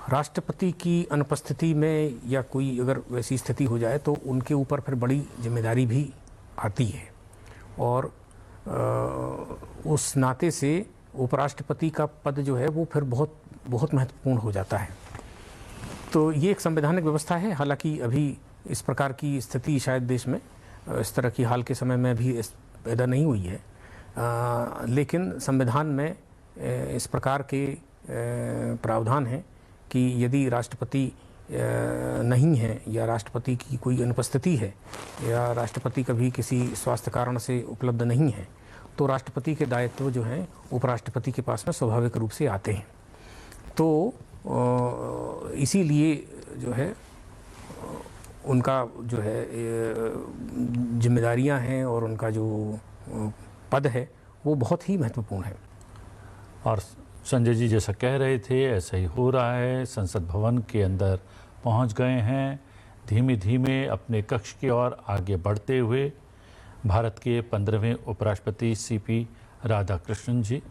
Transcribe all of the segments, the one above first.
राष्ट्रपति की अनुपस्थिति में या कोई अगर वैसी स्थिति हो जाए तो उनके ऊपर फिर बड़ी जिम्मेदारी भी आती है और उस नाते से उपराष्ट्रपति का पद जो है वो फिर बहुत बहुत महत्वपूर्ण हो जाता है। तो ये एक संवैधानिक व्यवस्था है। हालांकि अभी इस प्रकार की स्थिति शायद देश में इस तरह की हाल के समय में भी पैदा नहीं हुई है, लेकिन संविधान में इस प्रकार के प्रावधान हैं कि यदि राष्ट्रपति नहीं है या राष्ट्रपति की कोई अनुपस्थिति है या राष्ट्रपति कभी किसी स्वास्थ्य कारण से उपलब्ध नहीं है तो राष्ट्रपति के दायित्व जो हैं उपराष्ट्रपति के पास में स्वाभाविक रूप से आते हैं। तो इसीलिए जो है उनका जो है जिम्मेदारियां हैं और उनका जो पद है वो बहुत ही महत्वपूर्ण है। और संजय जी जैसा कह रहे थे ऐसा ही हो रहा है। संसद भवन के अंदर पहुंच गए हैं, धीमे धीमे अपने कक्ष की ओर आगे बढ़ते हुए भारत के 15वें उपराष्ट्रपति सीपी राधाकृष्णन जी।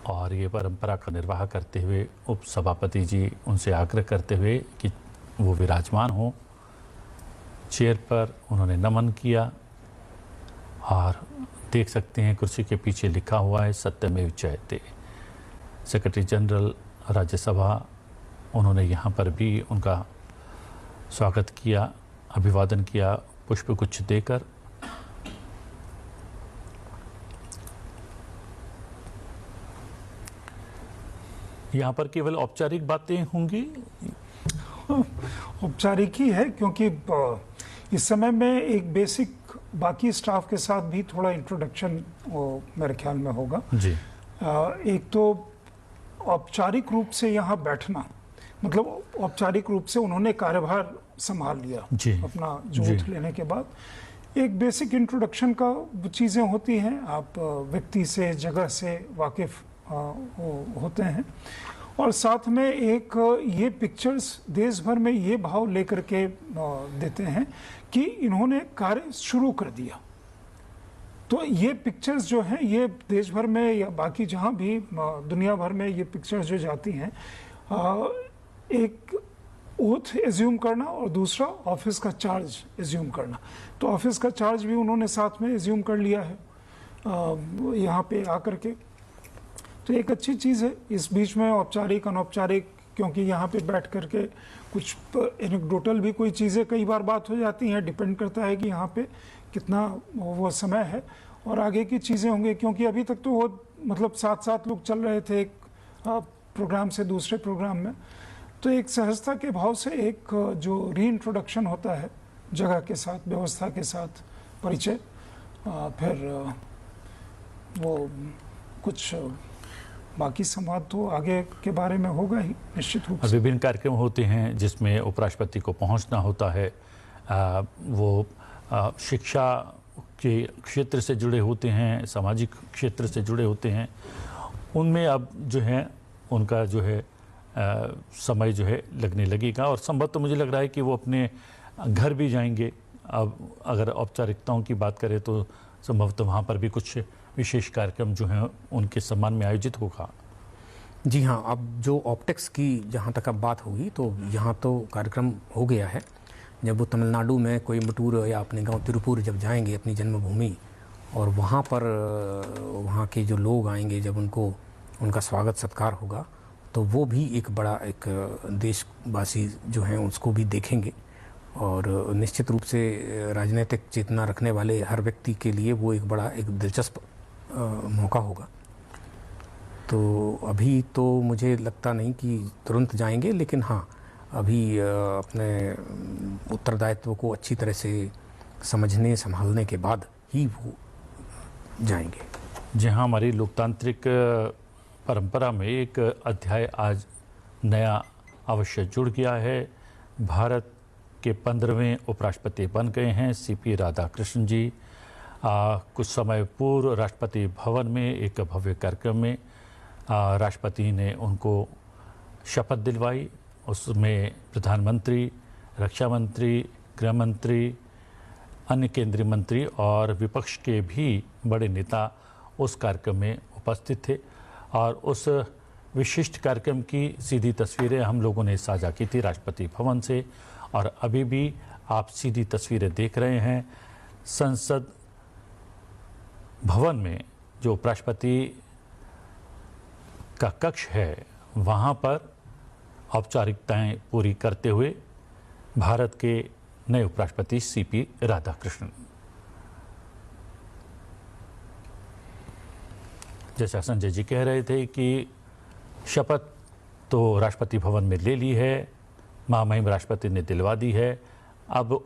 और ये परंपरा का निर्वाह करते हुए उपसभापति जी उनसे आग्रह करते हुए कि वो विराजमान हो। चेयर पर उन्होंने नमन किया और देख सकते हैं कुर्सी के पीछे लिखा हुआ है सत्यमेव जयते। सेक्रेटरी जनरल राज्यसभा उन्होंने यहाँ पर भी उनका स्वागत किया, अभिवादन किया पुष्पगुच्छ देकर। यहाँ पर केवल औपचारिक बातें होंगी। औपचारिक ही है क्योंकि इस समय में एक बेसिक बाकी स्टाफ के साथ भी थोड़ा इंट्रोडक्शन मेरे ख्याल में होगा जी। एक तो औपचारिक रूप से यहाँ बैठना, मतलब औपचारिक रूप से उन्होंने कार्यभार संभाल लिया अपना जोत लेने के बाद एक बेसिक इंट्रोडक्शन का चीज़ें होती हैं। आप व्यक्ति से जगह से वाकिफ होते हैं और साथ में एक ये पिक्चर्स देश भर में ये भाव लेकर के देते हैं कि इन्होंने कार्य शुरू कर दिया। तो ये पिक्चर्स जो हैं ये देश भर में या बाकी जहाँ भी दुनिया भर में ये पिक्चर्स जो जाती हैं, एक ओथ एज्यूम करना और दूसरा ऑफिस का चार्ज एज्यूम करना। तो ऑफिस का चार्ज भी उन्होंने साथ में एज्यूम कर लिया है यहाँ पे आकर के। तो एक अच्छी चीज़ है। इस बीच में औपचारिक अनौपचारिक, क्योंकि यहाँ पे बैठ करके कुछ एनेक्डोटल भी कोई चीज़ें कई बार बात हो जाती हैं, डिपेंड करता है कि यहाँ पे कितना वो समय है और आगे की चीज़ें होंगी। क्योंकि अभी तक तो वो मतलब साथ साथ लोग चल रहे थे एक प्रोग्राम से दूसरे प्रोग्राम में, तो एक सहजता के भाव से एक जो री इंट्रोडक्शन होता है जगह के साथ, व्यवस्था के साथ परिचय, फिर वो कुछ बाकी संवाद तो आगे के बारे में होगा ही निश्चित रूप से। विभिन्न कार्यक्रम होते हैं जिसमें उपराष्ट्रपति को पहुंचना होता है। वो शिक्षा के क्षेत्र से जुड़े होते हैं, सामाजिक क्षेत्र से जुड़े होते हैं। उनमें अब जो है उनका जो है समय जो है लगने लगेगा और संभवतः मुझे लग रहा है कि वो अपने घर भी जाएंगे। अब अगर औपचारिकताओं की बात करें तो संभवतः वहाँ पर भी कुछ विशेष कार्यक्रम जो हैं उनके सम्मान में आयोजित होगा। जी हाँ, अब जो ऑप्टिक्स की जहाँ तक अब बात होगी तो यहाँ तो कार्यक्रम हो गया है। जब वो तमिलनाडु में कोयम्बटूर या अपने गांव तिरुपुर जब जाएंगे अपनी जन्मभूमि और वहाँ पर वहाँ के जो लोग आएंगे, जब उनका स्वागत सत्कार होगा तो वो भी एक बड़ा एक देशवासी जो हैं उसको भी देखेंगे और निश्चित रूप से राजनीतिक चेतना रखने वाले हर व्यक्ति के लिए वो एक बड़ा एक दिलचस्प मौका होगा। तो अभी तो मुझे लगता नहीं कि तुरंत जाएंगे, लेकिन हाँ अभी अपने उत्तरदायित्व को अच्छी तरह से समझने संभालने के बाद ही वो जाएंगे। जहाँ हमारी लोकतांत्रिक परंपरा में एक अध्याय आज नया अवश्य जुड़ गया है। भारत के 15वें उपराष्ट्रपति बन गए हैं सीपी राधाकृष्णन जी। कुछ समय पूर्व राष्ट्रपति भवन में एक भव्य कार्यक्रम में राष्ट्रपति ने उनको शपथ दिलवाई। उसमें प्रधानमंत्री, रक्षा मंत्री, गृह मंत्री, अन्य केंद्रीय मंत्री और विपक्ष के भी बड़े नेता उस कार्यक्रम में उपस्थित थे और उस विशिष्ट कार्यक्रम की सीधी तस्वीरें हम लोगों ने साझा की थी राष्ट्रपति भवन से। और अभी भी आप सीधी तस्वीरें देख रहे हैं संसद भवन में जो उपराष्ट्रपति का कक्ष है, वहाँ पर औपचारिकताएं पूरी करते हुए भारत के नए उपराष्ट्रपति सीपी राधाकृष्णन। जैसा संजय जी कह रहे थे कि शपथ तो राष्ट्रपति भवन में ले ली है, महामहिम राष्ट्रपति ने दिलवा दी है। अब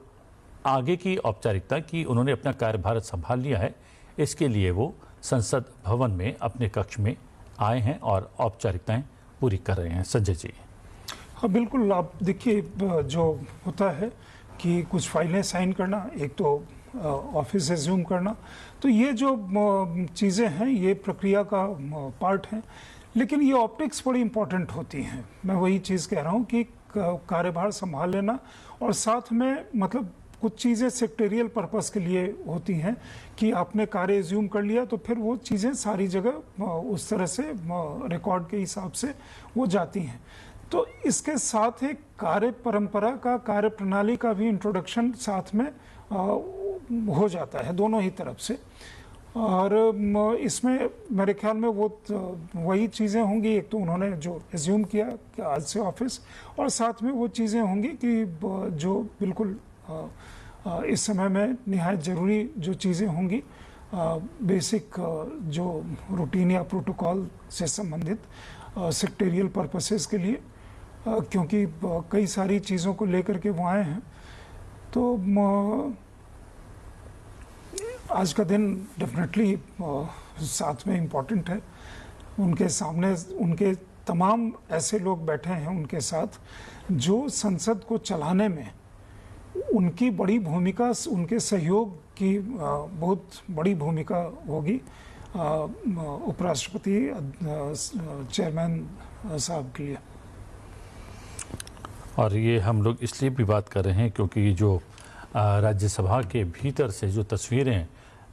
आगे की औपचारिकता की उन्होंने अपना कार्यभार संभाल लिया है, इसके लिए वो संसद भवन में अपने कक्ष में आए हैं और औपचारिकताएं पूरी कर रहे हैं। संजय जी। हाँ बिल्कुल, आप देखिए जो होता है कि कुछ फाइलें साइन करना, एक तो ऑफिस एज्यूम करना, तो ये जो चीज़ें हैं ये प्रक्रिया का पार्ट है, लेकिन ये ऑप्टिक्स बड़ी इंपॉर्टेंट होती हैं। मैं वही चीज़ कह रहा हूँ कि कार्यभार संभाल लेना और साथ में मतलब कुछ चीज़ें सेक्रेटरियल पर्पस के लिए होती हैं कि आपने कार्य एज्यूम कर लिया तो फिर वो चीज़ें सारी जगह उस तरह से रिकॉर्ड के हिसाब से वो जाती हैं। तो इसके साथ एक कार्य परंपरा का, कार्य प्रणाली का भी इंट्रोडक्शन साथ में हो जाता है दोनों ही तरफ से। और इसमें मेरे ख्याल में वो वही चीज़ें होंगी, एक तो उन्होंने जो एज्यूम किया कि आज से ऑफिस, और साथ में वो चीज़ें होंगी कि जो बिल्कुल इस समय में निहायत ज़रूरी जो चीज़ें होंगी, बेसिक जो रूटीन या प्रोटोकॉल से संबंधित सेक्रेटरियल पर्पसेस के लिए, क्योंकि कई सारी चीज़ों को लेकर के वो आए हैं। तो आज का दिन डेफिनेटली साथ में इम्पॉर्टेंट है। उनके सामने उनके तमाम ऐसे लोग बैठे हैं उनके साथ जो संसद को चलाने में उनकी बड़ी भूमिका, उनके सहयोग की बहुत बड़ी भूमिका होगी उपराष्ट्रपति चेयरमैन साहब के लिए। और ये हम लोग इसलिए भी बात कर रहे हैं क्योंकि जो राज्यसभा के भीतर से जो तस्वीरें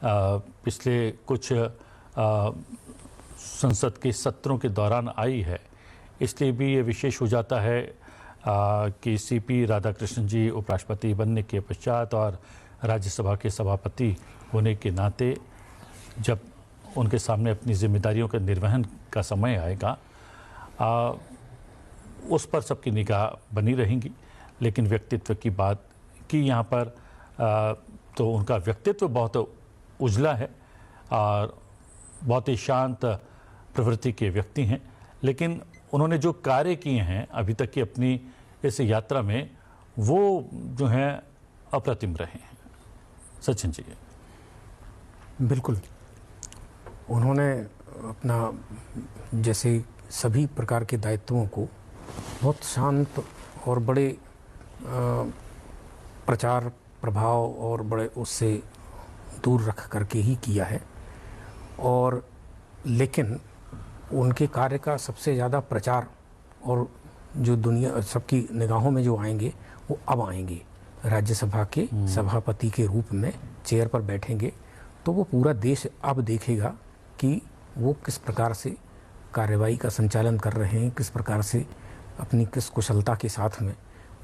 पिछले कुछ संसद के सत्रों के दौरान आई है, इसलिए भी ये विशेष हो जाता है कि सीपी राधाकृष्णन जी उपराष्ट्रपति बनने के पश्चात और राज्यसभा के सभापति होने के नाते जब उनके सामने अपनी जिम्मेदारियों के निर्वहन का समय आएगा, उस पर सबकी निगाह बनी रहेंगी। लेकिन व्यक्तित्व की बात की यहाँ पर तो उनका व्यक्तित्व बहुत उजला है और बहुत ही शांत प्रवृत्ति के व्यक्ति हैं, लेकिन उन्होंने जो कार्य किए हैं अभी तक की अपनी इस यात्रा में, वो जो हैं अप्रतिम रहे हैं। सचिन जी। बिल्कुल, उन्होंने अपना जैसे सभी प्रकार के दायित्वों को बहुत शांत और बड़े प्रचार प्रभाव और बड़े उससे दूर रख करके ही किया है। और लेकिन उनके कार्य का सबसे ज़्यादा प्रचार और जो दुनिया सबकी निगाहों में जो आएंगे वो अब आएंगे। राज्यसभा के सभापति के रूप में चेयर पर बैठेंगे तो वो पूरा देश अब देखेगा कि वो किस प्रकार से कार्रवाई का संचालन कर रहे हैं, किस प्रकार से अपनी किस कुशलता के साथ में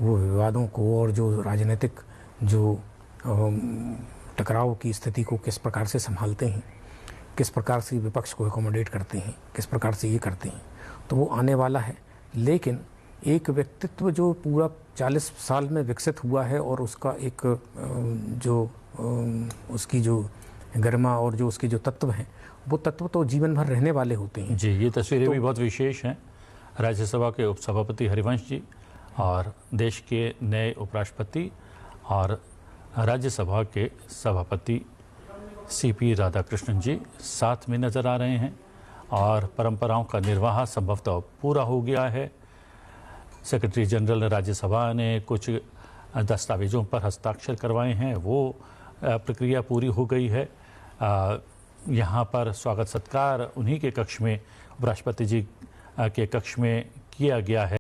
वो विवादों को और जो राजनीतिक जो टकराव की स्थिति को किस प्रकार से संभालते हैं, किस प्रकार से विपक्ष को एकोमोडेट करते हैं, किस प्रकार से ये करते हैं, तो वो आने वाला है। लेकिन एक व्यक्तित्व जो पूरा 40 साल में विकसित हुआ है और उसका एक जो उसकी जो गरिमा और जो उसके जो तत्व हैं, वो तत्व तो जीवन भर रहने वाले होते हैं। जी, ये तस्वीरें भी बहुत विशेष हैं। राज्यसभा के उपसभापति हरिवंश जी और देश के नए उपराष्ट्रपति और राज्यसभा के सभापति सीपी राधाकृष्णन जी साथ में नज़र आ रहे हैं और परंपराओं का निर्वाह संभवतः पूरा हो गया है। सेक्रेटरी जनरल राज्यसभा ने कुछ दस्तावेजों पर हस्ताक्षर करवाए हैं, वो प्रक्रिया पूरी हो गई है। यहाँ पर स्वागत सत्कार उन्हीं के कक्ष में, उपराष्ट्रपति जी के कक्ष में किया गया है।